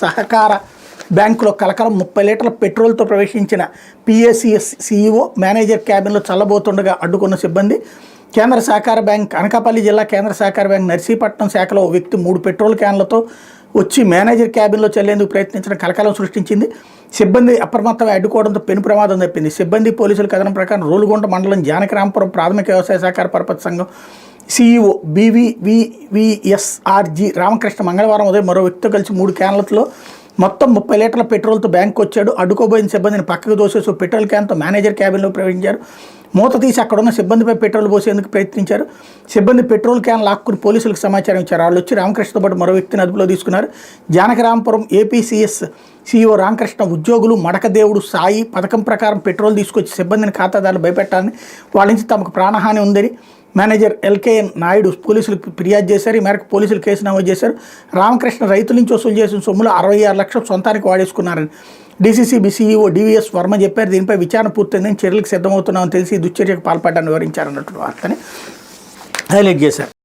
సహకార బ్యాంకులో కలకలం 30 లీటర్ల పెట్రోల్తో ప్రవేశించిన పిఏసిఎస్ సీఈఓ మేనేజర్ క్యాబిన్లో చల్లబోతుండగా అడ్డుకున్న సిబ్బంది. కేంద్ర సహకార బ్యాంక్ అనకాపల్లి జిల్లా కేంద్ర సహకార బ్యాంక్ నర్సీపట్నం శాఖలో ఓ వ్యక్తి 3 పెట్రోల్ క్యాన్లతో వచ్చి మేనేజర్ క్యాబిన్లో చెల్లేందుకు ప్రయత్నించడం కలకలం సృష్టించింది. సిబ్బంది అప్రమత్తమై అడ్డుకోవడంతో పెను ప్రమాదం తప్పింది. సిబ్బంది పోలీసుల కథనం ప్రకారం రోలుగొండ మండలం జానకిరాంపురం ప్రాథమిక వ్యవసాయ సహకార పరపతి సంఘం సీఈఓ బీవీవీఎస్ఆర్జీ రామకృష్ణ మంగళవారం ఉదయం మరో వ్యక్తితో కలిసి 3 క్యాన్లతో మొత్తం 30 లీటర్ల పెట్రోల్తో బ్యాంకు వచ్చాడు. అడ్డుకోబోయిన సిబ్బందిని పక్కకు దోసేసి పెట్రోల్ క్యాన్తో మేనేజర్ క్యాబిన్లో ప్రవేశించారు. మూత తీసి అక్కడున్న సిబ్బందిపై పెట్రోల్ పోసేందుకు ప్రయత్నించారు. సిబ్బంది పెట్రోల్ క్యాన్ లాక్కుని పోలీసులకు సమాచారం ఇచ్చారు. వాళ్ళు వచ్చి రామకృష్ణతో పాటు మరో వ్యక్తిని అదుపులో తీసుకున్నారు. జానకిరాంపురం ఏపీసీఎస్ సీఈఓ రామకృష్ణ ఉద్యోగులు మడకదేవుడు సాయి పథకం ప్రకారం పెట్రోల్ తీసుకొచ్చి సిబ్బందిని ఖాతాదారులు భయపెట్టాలని, వాళ్ళ నుంచి తమకు ప్రాణహాని ఉందని మేనేజర్ ఎల్కేఎన్ నాయుడు పోలీసులకు ఫిర్యాదు చేశారు. ఈ మేరకు పోలీసులు కేసు నమోదు చేశారు. రామకృష్ణ రైతుల నుంచి వసూలు చేసిన సొమ్ములు 66 లక్షలు సొంతానికి వాడేసుకున్నారని డీసీసీబీ సీఈఓ డివిఎస్ వర్మ చెప్పారు. దీనిపై విచారణ పూర్తయిందని చర్యలకు సిద్ధమవుతున్నామని తెలిసి దుశ్చర్యకు పాల్పడ్డాన్ని వివరించారన్నట్టు వార్తని హైలైట్ చేశారు.